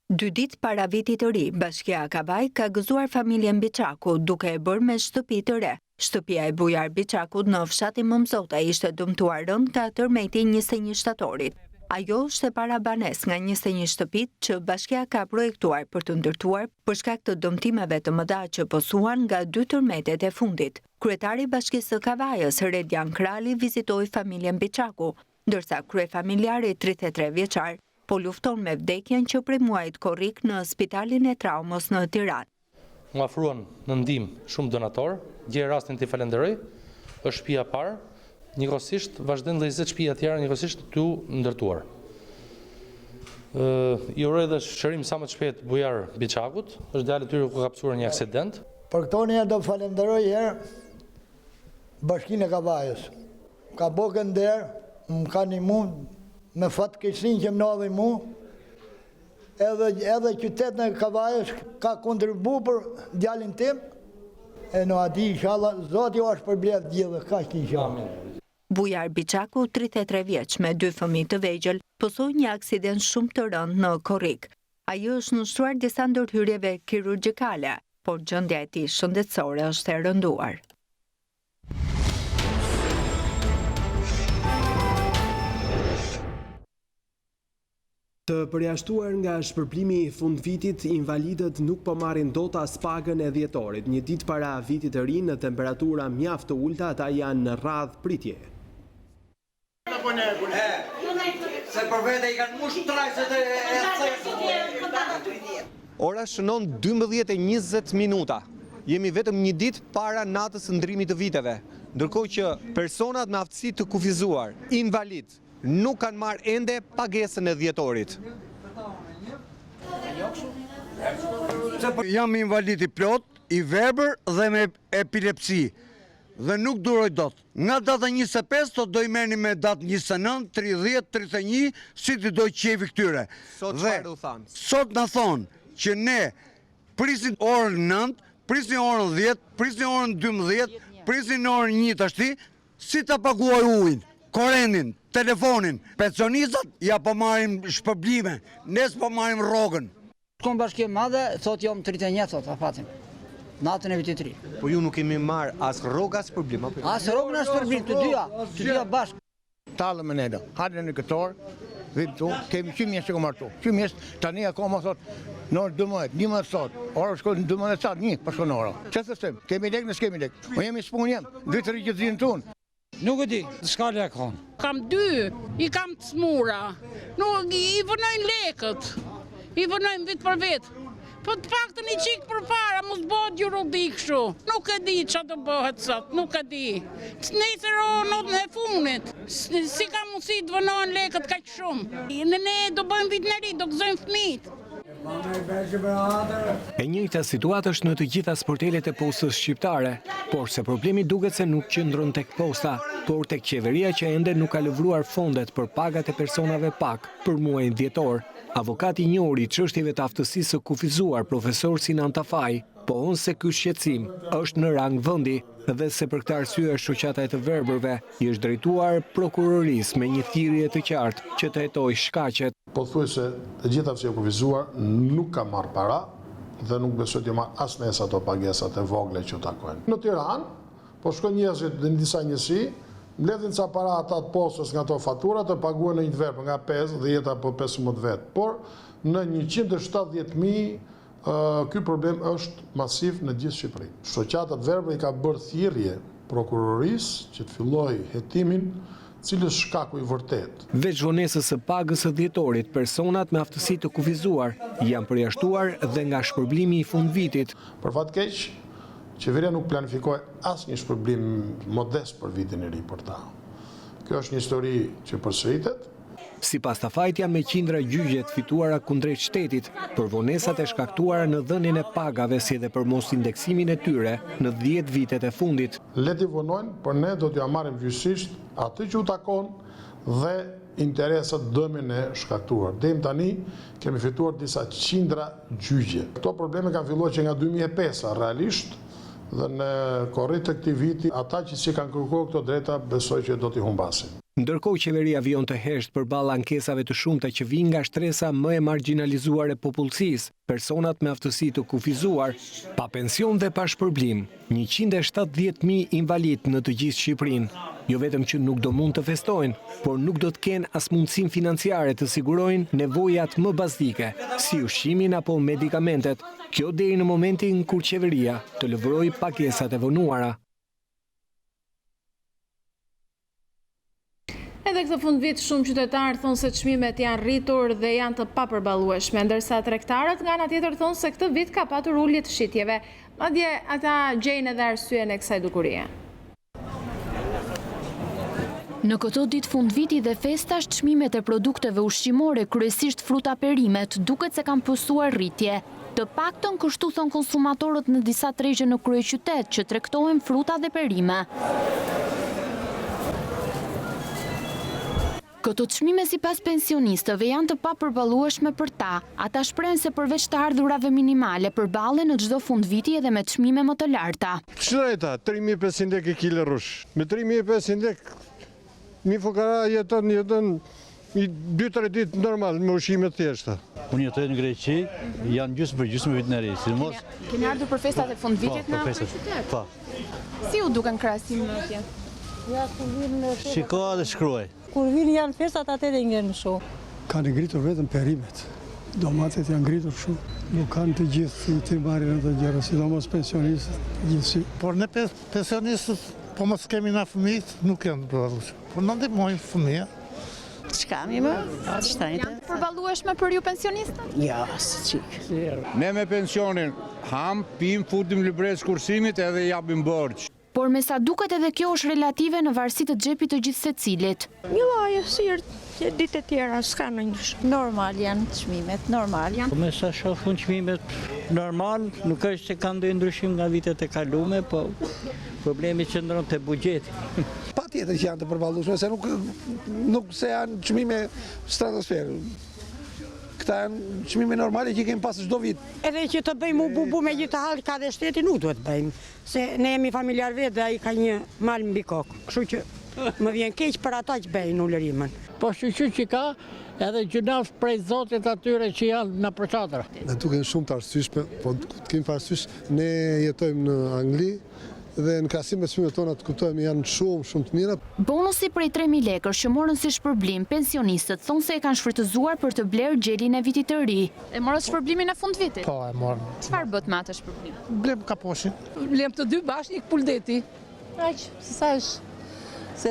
2 ditë para vitit të ri, bashkia Kavaj ka gëzuar familjen Biçaku duke e bërë me shtëpi të re. Shtëpia e Bujar Biçakut në fshatin Momzota ishte dëmtuar rënd nga tërmeti 21 shtatorit. Ajo është e para banes nga 21 shtëpit që bashkia ka projektuar për të ndërtuar për shkak të dëmtimeve të mëdha që posuan nga 2 tërmetet e fundit. Kryetari i Bashkisë së Kavajës, Redian Krali, vizitoi familjen Biçaku, ndërsa kryefamiljari 33 vjeçar po lufton me vdekjen që prej muajit korrik në Spitalin e Traumës në Tiranë. Më afruan në ndihmë shumë donator, gjej rastin të falenderoj, është shtëpia e parë, njëkohësisht vazhdojnë dhe 20 shtëpia tjera njëkohësisht të ndërtuar. I uroj dhe shërim sa më të shpejt Bujar Biçakut, është djalë i tyre ku ka pasur një aksident. Për këto një do falenderoj herë Bashkinë e Kavajës. Ka bokën der, më ka ndihmu me fatkeqësinë që më nodhi mu. Edhe qytetin e Kavajës ka kontribu për djalin tim, e në ati inshallah, Zoti ju është përbledh gjithë, kaq inshallah. Bujar Biçaku, 33 vjeç me 2 fëmijë të vegjël, posoi një aksident shumë të rënd në korrik. Ai është nështruar disa ndërhyrjeve kirurgjikale, por gjendja e tij shëndetësore është e rënduar. Të përjashtuar nga shpërblimi i fundvitit, invalidët nuk po marrin dot as pagën e dhjetorit. Një ditë para vitit të ri në temperatura mjaft të ulta, ata janë në radh pritje. Se për vete i kanë mush trajset Ora shënon 12:20 minuta. Jemi vetëm një ditë para natës së ndrimit të viteve, ndërkohë që personat me aftësi të kufizuar, invalid, nuk kanë marrë ende pagesën e dhjetorit. Jam invalid i plot, i verbër dhe me epilepsi dhe nuk duroj dot. Nga data 25 të doj merrni me datë 29, 30, 31, si të doj qevi këtyre. Sot na thonë që ne prisin orën 9, prisin orën 10, prisin orën 12, prisin orën 1 tashti, si të paguaj ujin, korrentin, telefonin, pensionizat, ja po marrim shpërblime, nes po marrim rrogën. Kom bashkë madhe, thot jam 31 thot, afatim. Natën e vitit të ri. Po ju nuk kemi marr as rrogë as shpërblim apo? As rrogën as shpërblim, të dyja bashkë. Talë më nedë, hajde në këtor, vitë tu, kemi 100 mjesë që ko martu. 100 mjesë, tani akoma thot, në 12, 11 sot, orë shko në 12 sot, një, përshko në orë. Që të stem, kemi lek, nësë kemi lek. Po jemi spun jem, 2-3 gjithëzinë tunë. Nuk e di, s'ka lek konë. Kam 2, i kam të smura. Nuk, i vënojnë lekët, i vënojnë vit për vit. Po të pak të një qikë për para, mos bëhet juridik shu. Nuk e di që të bëhet sot, nuk e di. Nesër o notën e funit, si ka mundësi të vënojnë lekët kaq shumë. Ne do bëjmë vit në ri, do gëzojmë fëmijët. E njëjta situatë është në të gjitha sportelet e postës shqiptare, por se problemi duket se nuk qëndron tek posta, por tek qeveria që ende nuk ka lëvruar fondet për pagat e personave pak për muajin dhjetor. Avokati i njohur i çështjeve të aftësisë së kufizuar, profesor Sinan Tafaj, pohon se ky shqetësim është në rang vendi dhe se për këtë arsye shoqata e të verbërve i është drejtuar prokurorisë me një thirrje të qartë që të hetojë shkaqet. Pothuajse të gjitha që kufizuar nuk ka marrë para dhe nuk besoj të marrë as nes ato pagesat e vogla që takojnë. Në Tiranë, po shkojnë njerëzit në disa njësi, mbledhin ca para ata të postës nga ato fatura të paguhen në një verb nga 5, 10 apo 15 vet. Por në 170.000 ky problem është masiv në gjithë Shqipërinë. Shoqata të verbëve i ka bërë thirrje prokurorisë që të fillojë hetimin, cilës shkaku i vërtet. Veç vonesës së pagës së dhjetorit, personat me aftësi të kufizuar janë përjashtuar dhe nga shpërblimi i fundvitit. Për fat keq, qeveria nuk planifikoi asnjë shpërblim modest për vitin e ri për ta. Kjo është një histori që përsëritet. Sipas tafajtja me qindra gjyqje të fituara kundrejt shtetit për vonesat e shkaktuara në dhënien e pagave si edhe për mos indeksimin e tyre në 10 vitet e fundit. Le t'i vonojnë, por ne do t'ja marrim gjyqësisht atë që u takon dhe interesat dëmin e shkaktuar. Deri tani kemi fituar disa qindra gjyqje. Këto probleme kanë filluar që nga 2005 realisht dhe në korrit të këtij viti ata që si kanë kërkuar këto drejta besoj që do t'i humbasin. Ndërkohë qeveria vijon të heshtë përballë ankesave të shumta që vijnë nga shtresa më e marginalizuar e popullsisë, personat me aftësi të kufizuar, pa pension dhe pa shpërblim, 170.000 invalid në të gjithë Shqipërinë. Jo vetëm që nuk do mund të festojnë, por nuk do të kenë as mundësinë financiare të sigurojnë nevojat më bazike, si ushqimin apo medikamentet. Kjo deri në momentin kur qeveria të lëvrojë pagesat e vonuara. Edhe këtë fundvit shumë qytetarë thonë se çmimet janë rritur dhe janë të papërballueshme, ndërsa tregtarët nga ana tjetër thonë se këtë vit ka patur ulje të shitjeve. Madje ata gjejnë edhe arsyen e kësaj dukurie. Në këto ditë fundviti dhe festash, çmimet e produkteve ushqimore, kryesisht fruta perimet, duket se kanë pësuar rritje. Të paktën kështu thon konsumatorët në disa tregje në kryeqytet që tregtojnë fruta dhe perime. Këto çmime sipas pensionistëve janë të papërballueshme për ta. Ata shprehen se përveç të ardhurave minimale përballen në çdo fundviti edhe me çmime më të larta. Çfarë 3500 lekë kilo rrush. Me 3500 lekë një fukara jeton 2-3 ditë normal me ushqime të thjeshta. Unë jetoj në Greqi, janë gjysmë për gjysmë vit në ri. Keni ardhur për festat e fundvitit në qytet? Po. Si u duken krahasim në atje? Shikoa dhe shkruaj. Kur vinë janë festat atë dhe ngjerë në shoh. Kanë ngritur vetëm perimet. Domatet janë ngritur shumë. Nuk kanë të gjithë të marrin ato gjëra, sidomos pensionistët, gjithsesi. Por ne pensionistët, po mos kemi na fëmijët, nuk janë përballueshëm. Po na ndihmojnë fëmijë. Çka mi më? Janë përballueshme për ju pensionistët? Ja, si çik. Ne me pensionin ham, pim, futim libres kursimit edhe japim borxh. Por me sa duket edhe kjo është relative në varësi të xhepit të gjithë secilit. Një lloj si ditë të tjera s'ka ndonjë. Normal janë çmimet, normal janë. Me sa shohun çmimet normal, nuk është se ka ndonjë ndryshim nga vitet e kaluara, po problemi qëndron te buxheti. Patjetër që janë të përballueshme, se nuk se janë çmime stratosferë. Këta janë çmime normale që kemi pas çdo vit. Edhe që të bëjmë bubu me gjithë halë ka dhe shteti nuk duhet bëjmë. Se ne jemi familjar vetë dhe ai ka një mal mbi kokë. Kështu që më vjen keq për ata që bëjnë ulërimën. Po shqyqy që ka edhe gjunaf prej zotit atyre që janë në përqatra. Ne duken shumë të arsyeshme, po të kemi parasysh, ne jetojmë në Angli, dhe në krahasim me çmimet tona të kuptojmë janë shumë të mira. Bonusi prej 3.000 lekësh që morën si shpërblim, pensionistët thonë se e kanë shfrytëzuar për të blerë gjelin e vitit të ri. E morën shpërblimin e fundvitit? Po, e morën. Çfarë bët me atë shpërblim? Blem kaposhin. Blem të dy bashkë një puldeti. Aq, sa është se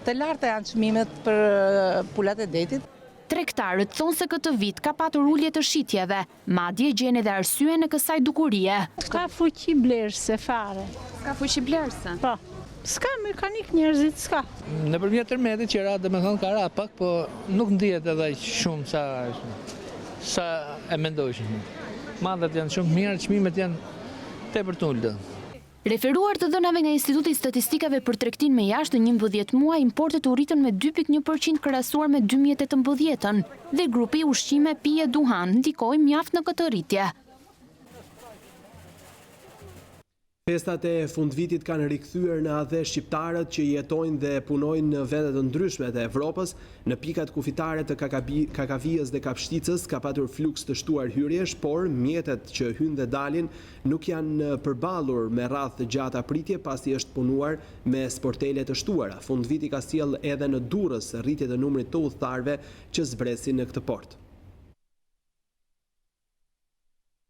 të larta janë çmimet për pulat e detit. Tregtarët thonë se këtë vit ka patur ulje të shitjeve, madje gjen edhe arsye në kësaj dukurie. Ka fuqi blerëse fare. Ka fuqi blerëse? Po. S'ka mekanik njerëzit, s'ka. Nëpërmjet tërmetit që ra, domethënë ka ra pak, po nuk ndihet edhe shumë sa e mendojshin. Madhat janë shumë mirë, çmimet janë tepër të ulta. Referuar të dhënave nga Instituti i Statistikave për tregtin me jashtë, në 11 muaj importet u rritën me 2.1% krahasuar me 2018-ën dhe grupi ushqime, pije, duhan ndikoi mjaft në këtë rritje. Festat e fundvitit kanë rikthyer në adhe shqiptarët që jetojnë dhe punojnë në vende të ndryshme të Evropës. Në pikat kufitare të Kakavijës dhe Kapshticës ka patur fluks të shtuar hyrjesh, por mjetet që hynë dhe dalin nuk janë përballur me radhë të gjata pritje pasi është punuar me sportele të shtuara. Fundviti ka sjell edhe në Durrës rritje të numrit të udhëtarëve që zbresin në këtë port.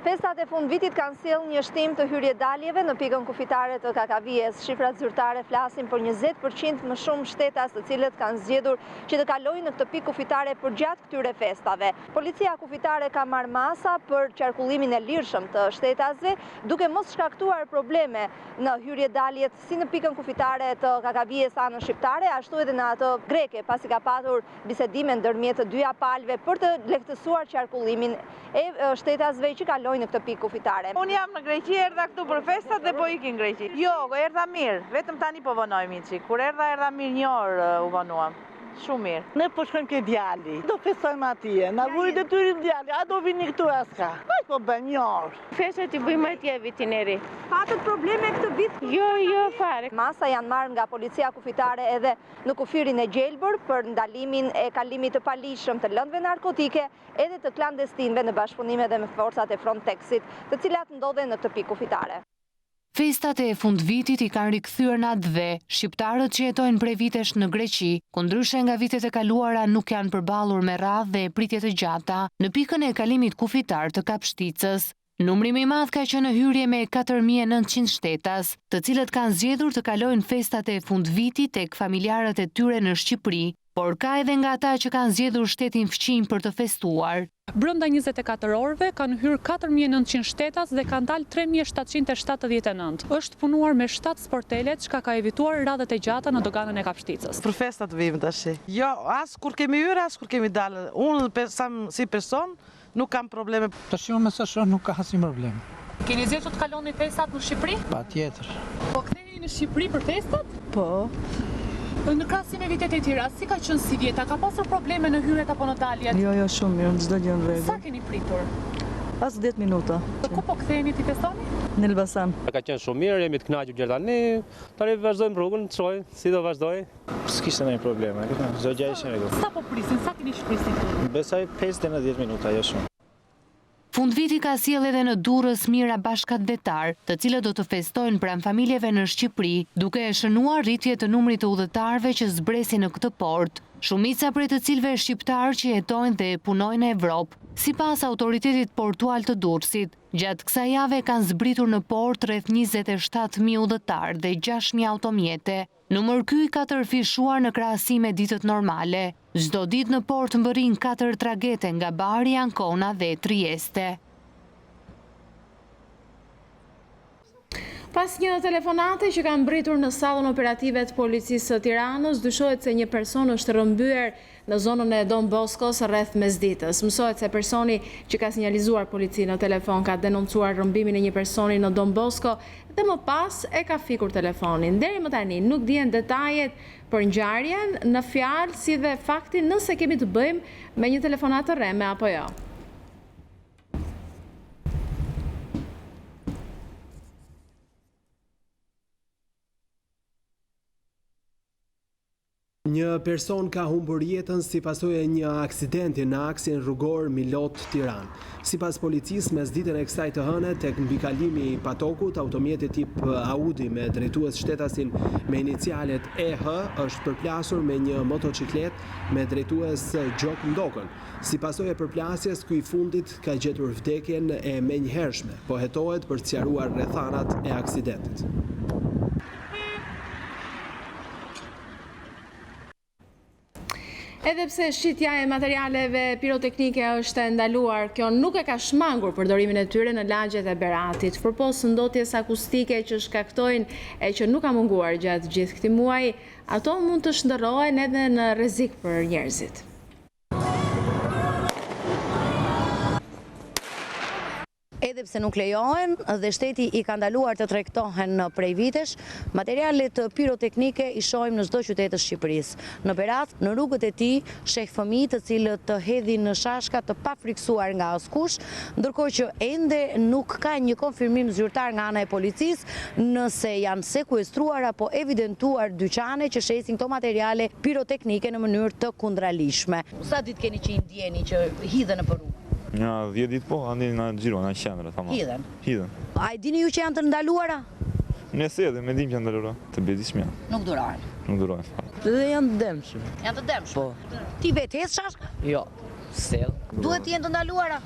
Festat e fundvitit kanë sjellë një shtim të hyrje-daljeve në pikën kufitare të Kakavijes. Shifrat zyrtare flasin për 20% më shumë shtetas të cilët kanë zgjedhur që të kalojnë në këtë pikë kufitare përgjatë këtyre festave. Policia kufitare ka marrë masa për qarkullimin e lirshëm të shtetasve, duke mos shkaktuar probleme në hyrje-daljet si në pikën kufitare të Kakavijes anën shqiptare, ashtu edhe në atë greke, pasi ka patur bisedime ndërmjet të dyja palëve për të lehtësuar qarkullimin e shtetasve që kalojnë në këtë pikë kufitare. Unë jam në Greqi, erdha këtu për festat dhe po ikin Greqi. Jo, erdha mirë, vetëm tani po vonojmë çik. Kur erdha mirë, 1 orë u vonuam. Shumë mirë. Ne po shkojmë ke djali. Do festojmë atje. Na vuri detyrim djali. A do vini këtu aska? Haj po bëjmë 1 orë. Festat i bëjmë atje vitin e ri. Patët probleme këtë vit? Jo, fare. Masa janë marrë nga policia kufitare edhe në kufirin e gjelbër për ndalimin e kalimit të palishëm të lëndëve narkotike edhe të klandestinëve në bashkëpunim edhe me forcat e Frontexit, të cilat ndodhen në këtë pikë kufitare. Festat e fundvitit i kanë rikthyer në atë shqiptarët që jetojnë prej vitesh në Greqi, kundryshe nga vitet e kaluara nuk janë përballur me radhë dhe pritje të gjata në pikën e kalimit kufitar të Kapshticës. Numri më i madh ka qenë në hyrje me 4900 shtetas, të cilët kanë zgjedhur të kalojnë festat e fundvitit tek familjarët e tyre në Shqipëri, por ka edhe nga ata që kanë zgjedhur shtetin fqinj për të festuar. Brënda 24 orëve kanë hyrë 4900 shtetas dhe kanë dalë 3779. Është punuar me 7 sportelet, çka ka evituar radhët e gjata në doganën e Kapshticës. Për festat vim tash. Jo, as kur kemi hyrë, as kur kemi dalë. Unë si person nuk kam probleme. Tash unë me sa shoh nuk ka asnjë problem. Keni zgjedhur të kaloni festat në Shqipëri? Patjetër. Po ktheheni në Shqipëri për festat? Po. Në krahasim me vitet e tjera, si ka qenë si vjeta? Ka pasur probleme në hyrjet apo në daljet? Jo, shumë mirë, çdo gjë në rregull. Sa keni pritur? Pas 10 minuta. Ku po ktheheni ti festoni? Në Elbasan. Ka qenë shumë mirë, jemi të kënaqur gjithë tani. Tani vazhdojmë rrugën, çoj, si do vazhdoj. S'kishte ndonjë probleme, çdo gjë ishte në rregull. Sa po prisin? Sa keni shpresë? Besoj 5 deri në 10 minuta, jo shumë. Fundviti ka sjell edhe në Durrës mira bashkëdhetar, të cilët do të festojnë pranë familjeve në Shqipëri, duke e shënuar rritje të numrit të udhëtarëve që zbresin në këtë port, shumica prej të cilëve shqiptarë që jetojnë dhe punojnë në Evropë. Sipas autoritetit portual të Durrësit, gjatë kësaj jave kanë zbritur në port rreth 27000 udhëtarë dhe 6000 automjete. Numër ky ka tërfishuar në krahasim me ditët normale. Çdo ditë në port mbërrin 4 tragete nga Bari, Ancona dhe Trieste. Pas një telefonate që kanë mbritur në sallën operative të policisë së Tiranës, dyshohet se një person është rrëmbyer në zonën e Don Boskos rreth mesditës. Mësohet se personi që ka sinjalizuar policinë në telefon ka denoncuar rrëmbimin e një personi në Don Bosko dhe më pas e ka fikur telefonin. Deri më tani nuk dihen detajet për ngjarjen, në fjalë si dhe faktin nëse kemi të bëjmë me një telefonat të rreme apo jo. Një person ka humbur jetën si pasojë e një aksidenti në aksin rrugor Milot-Tiranë. Sipas policisë, mesditën e kësaj të hëne tek mbikalimi i Patokut, automjeti tip Audi me drejtues shtetasin me inicialet EH është përplasur me një motociklet me drejtues Gjok Ndokën. Si pasojë e përplasjes, ky i fundit ka gjetur vdekjen e menjëhershme, po hetohet për të sqaruar rrethanat e aksidentit. Edhe pse shitja e materialeve piroteknike është ndaluar, kjo nuk e ka shmangur përdorimin e tyre në lagjet e Beratit. Përpos ndotjes akustike që shkaktojnë e që nuk ka munguar gjatë gjithë këtij muaji, ato mund të shndërrohen edhe në rrezik për njerëzit. Edhe Edhe pse nuk lejohen dhe shteti i ka ndaluar të tregtohen prej vitesh, materialet piroteknike i shohim në çdo qytet të Shqipërisë. Në Berat, në rrugët e tij, sheh fëmijë të cilët të hedhin në shashka të pafriksuar nga askush, ndërkohë që ende nuk ka një konfirmim zyrtar nga ana e policisë nëse janë sekuestruar apo evidentuar dyqane që shesin këto materiale piroteknike në mënyrë të kundralishme. Sa ditë keni që i ndjeni që hidhen në rrugë? Një 10 ditë po, andi në gjiro, në qendra, tamam. Hidhen? Hidhen. A i dini ju që janë të ndaluara? Nëse edhe, me dim që janë ndaluara, të bedishme janë. Nuk durojnë? Nuk durojnë. Dhe janë të dëmshme. Janë të dëmshme? Po. Ti vetë hes shashka? Jo, sel. Duhet të jenë të ndaluara?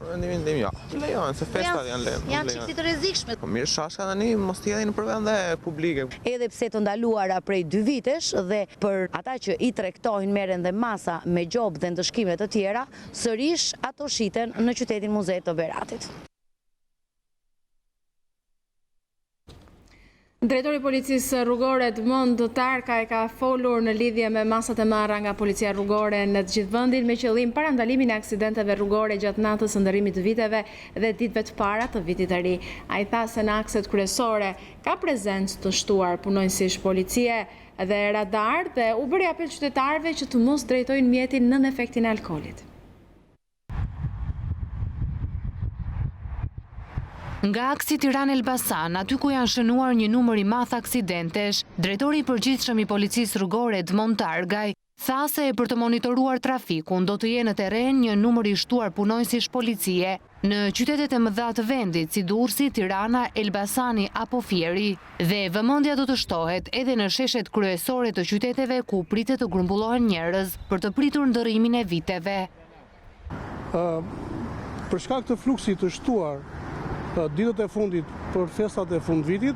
Rendimin tim, jo. Lejohen, se festat janë lejohen. Janë çikti të rrezikshme. Po mirë, shashka tani mos t'i hedhin për vende publike. Edhe pse të ndaluara prej 2 vitesh dhe për ata që i tregtojnë merren dhe masa me gjobë dhe ndëshkime të tjera, sërish ato shiten në qytetin muze të Beratit. Drejtori i policisë rrugore Edmond Tarka e ka folur në lidhje me masat e marra nga policia rrugore në të gjithë vendin me qëllim parandalimin e aksidenteve rrugore gjatë natës së ndërrimit të viteve dhe ditëve të para të vitit të ri. Ai tha se në akset kryesore ka prezencë të shtuar punonjësish policie dhe radar dhe u bëri apel qytetarëve që të mos drejtojnë mjetin nën efektin e alkoolit. Nga aksi Tiranë-Elbasan, aty ku janë shënuar një numër i madh aksidentesh, drejtori i përgjithshëm i policisë rrugore Edmond Targaj tha se për të monitoruar trafikun do të jenë në terren një numër i shtuar punonjësish policie në qytetet e mëdha të vendit si Durrësi, Tirana, Elbasani apo Fieri, dhe vëmendja do të shtohet edhe në sheshet kryesore të qyteteve ku pritet të grumbullohen njerëz për të pritur ndërrimin e viteve. Për shkak të fluksit të shtuar ditët e fundit për festat e fundvitit,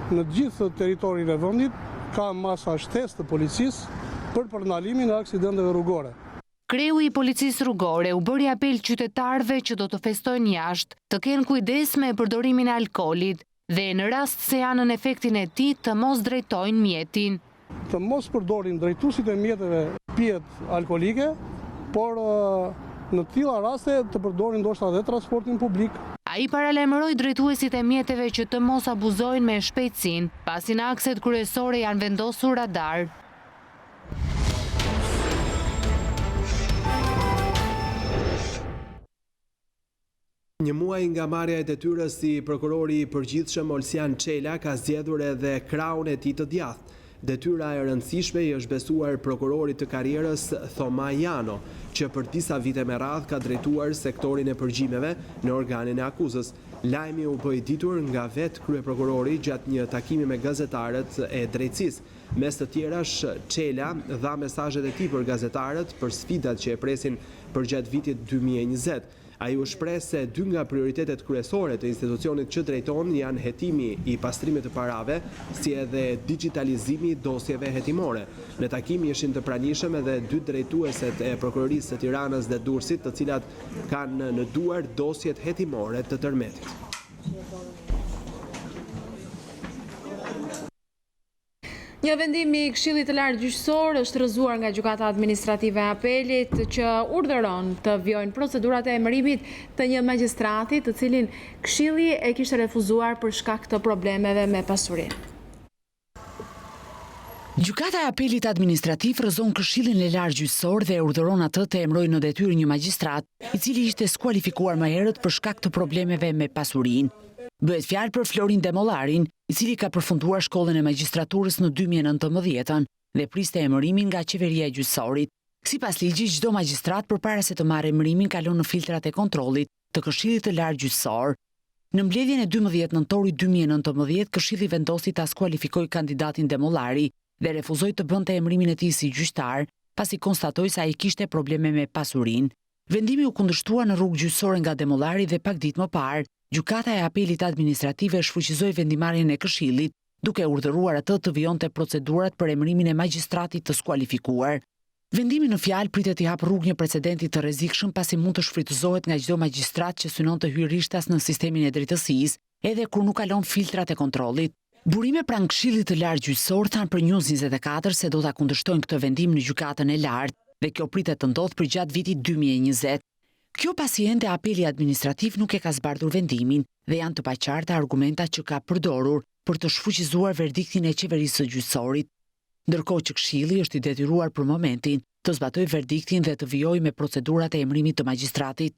në gjithë territorin e vendit ka masa shtesë të policisë për parandalimin e aksidenteve rrugore. Kreu i policisë rrugore u bëri apel qytetarëve që do të festojnë jashtë, të kenë kujdes me përdorimin e alkoolit dhe në rast se janë në efektin e tij të mos drejtojnë mjetin. Të mos përdorin drejtuesit e mjeteve pijet alkoolike, por në të tilla raste të përdorin ndoshta edhe transportin publik. Ai paralajmëroi drejtuesit e mjeteve që të mos abuzojnë me shpejtësinë, pasi në akset kryesore janë vendosur radar. Një muaj nga marrja e detyrës si prokurori i përgjithshëm Olsian Çela ka zgjedhur edhe kraun e tij të djathtë. Detyra e rëndësishme i është besuar prokurorit të karrierës Thoma Jano, që për disa vite me radhë ka drejtuar sektorin e përgjimeve në organin e akuzës. Lajmi u bë i ditur nga vetë kryeprokurori gjatë një takimi me gazetarët e drejtësisë. Mes të tjerash, Çela dha mesazhet e tij për gazetarët për sfidat që e presin për gjatë vitit 2020. Ai u shpreh se 2 nga prioritetet kryesore të institucionit që drejton janë hetimi i pastrimit të parave, si edhe digitalizimi i dosjeve hetimore. Në takim ishin të pranishëm edhe 2 drejtueset e prokurorisë së Tiranës dhe Durrësit, të cilat kanë në duar dosjet hetimore të tërmetit. Një vendim i Këshillit të Lartë Gjyqësor është rrëzuar nga Gjykata Administrative e Apelit që urdhëron të vjojnë procedurat e emërimit të një magjistrati të cilin Këshilli e kishte refuzuar për shkak të problemeve me pasurinë. Gjykata e Apelit Administrativ rrëzon Këshillin e Lartë Gjyqësor dhe urdhëron atë të emërojë në detyrë një magjistrat, i cili ishte skualifikuar më herët për shkak të problemeve me pasurinë. Bëhet fjalë për Florin Demollarin, i cili ka përfunduar shkollën e magjistraturës në 2019 dhe priste emërimin nga qeveria e gjyqësorit. Sipas ligjit, çdo magjistrat përpara se të marrë emërimin kalon në filtrat e kontrollit të Këshillit të Lartë Gjyqësor. Në mbledhjen e 12 nëntorit 2019, Këshilli vendosi ta skualifikojë kandidatin Demollari dhe refuzoi të bënte emërimin e tij si gjyqtar, pasi konstatoi se ai kishte probleme me pasurinë. Vendimi u kundërshtua në rrugë gjyqësore nga Demollari dhe pak ditë më parë, Gjykata e Apelit Administrative shfuqizoi vendimarrjen e Këshillit, duke urdhëruar atë të vijonte procedurat për emërimin e magjistratit të skualifikuar. Vendimi në fjalë pritet i hap rrugë një precedenti të rrezikshëm pasi mund të shfrytëzohet nga çdo magjistrat që synon të hyjë rishtas në sistemin e drejtësisë, edhe kur nuk kalon filtrat e kontrollit. Burime pranë Këshillit të Lartë Gjyqësor thanë për News24 se do ta kundërshtojnë këtë vendim në gjykatën e lartë dhe kjo pritet të ndodhë përgjatë vitit 2020. Kjo pasi ende apeli administrativ nuk e ka zbardhur vendimin dhe janë të paqarta argumentat që ka përdorur për të shfuqizuar verdiktin e qeverisë së gjyqësorit. Ndërkohë që Këshilli është i detyruar për momentin të zbatojë verdiktin dhe të vijojë me procedurat e emërimit të magjistratit.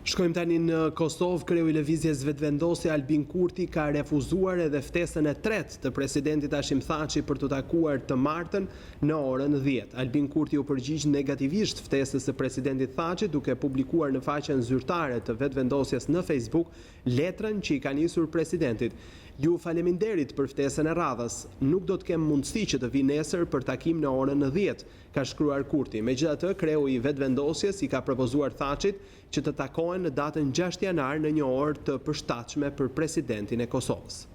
Shkojmë tani në Kosovë. Kreu i lëvizjes vetëvendosje Albin Kurti ka refuzuar edhe ftesën e tretë të presidentit Hashim Thaçi për të takuar të martën në orën 10. Albin Kurti u përgjigj negativisht ftesës së presidentit Thaçi duke publikuar në faqen zyrtare të vetëvendosjes në Facebook letrën që i ka nisur presidentit. Ju faleminderit për ftesën e radhës. Nuk do të kem mundësi që të vi nesër për takim në orën 10, ka shkruar Kurti. Megjithatë, kreu i vetëvendosjes i ka propozuar Thaçit që të takohen në datën 6 janar në një orë të përshtatshme për presidentin e Kosovës.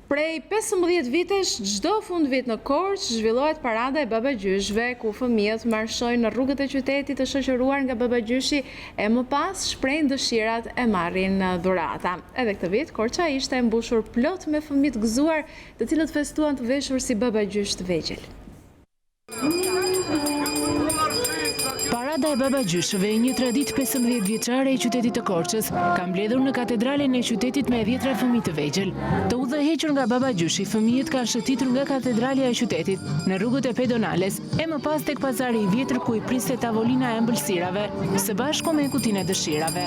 Prej 15 vitesh, çdo fundvit në Korçë zhvillohet parada e babagjyshve, ku fëmijët marshojnë në rrugët e qytetit të shoqëruar nga babagjyshi e më pas shprehin dëshirat e marrin dhurata. Edhe këtë vit, Korça ishte mbushur plot me fëmijë të gëzuar, të cilët festuan të veshur si babagjysh të vegjël. Parada e babagjyshëve, një traditë 15 vjeçare e qytetit të Korçës, ka mbledhur në katedralen e qytetit me 10 fëmijë të vegjël. Të udhëhequr nga babagjyshi, fëmijët kanë shëtitur nga katedralja e qytetit në rrugët e pedonales, e më pas tek pazari i vjetër ku i priste tavolina e ëmbëlsirave, së bashku me kutinë e dëshirave.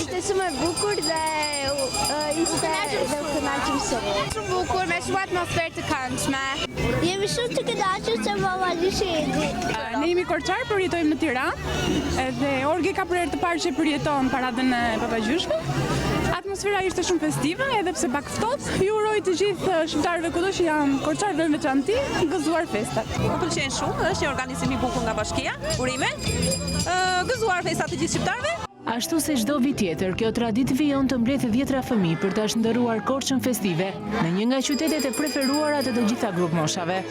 Ishte shumë e bukur dhe ishte dhe u kënaqëm shumë. Shumë bukur, me shumë atmosferë të këndshme. Jemi shumë të kënaqur se babagjyshi erdhi. Ne jemi korçar, por jetojmë në Tiranë, edhe Orgi ka për herë të parë që përjeton paradën e babagjyshve. Atmosfera ishte shumë festive, edhe pse pak ftohtë. Ju uroj të gjithë shqiptarëve kudo që janë korçar në veçanti, gëzuar festat. Më pëlqen shumë, është një organizim i bukur nga bashkia, urime. Gëzuar festat të gjithë shqiptarëve. Ashtu se çdo vit tjetër, kjo traditë vijon të mbledhë 10 fëmijë për ta shndërruar Korçën festive në një nga qytetet e preferuara të gjitha grup moshave.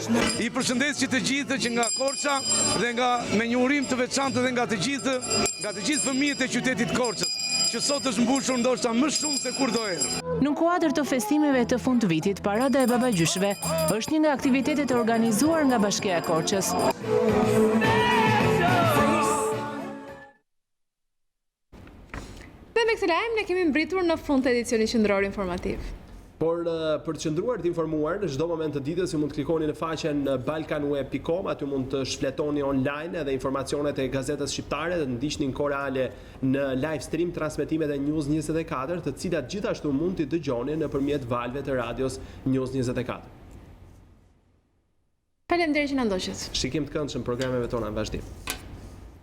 I përshëndes që të gjithë që nga Korça dhe nga me një urim të veçantë dhe nga të gjithë fëmijët e qytetit Korçës, që sot është mbushur ndoshta më shumë se kurdo herë. Në kuadër të festimeve të fundvitit, parada e babagjyshve është një nga aktivitetet e organizuar nga Bashkia e Korçës. Dhe me këtë lajm ne kemi mbritur në fund të edicionit qendror informativ. Por për të qëndruar të informuar, në çdo moment të ditës ju mund të klikoni në faqen balkanweb.com, aty mund të shfletoni online edhe informacionet e gazetës shqiptare dhe ndiqni në kohë reale në live stream transmetimet e News24, të cilat gjithashtu mund t'i dëgjoni nëpërmjet valve të radios News24. Faleminderit që na ndoqët. Shikim të këndshëm programeve tona në vazhdim.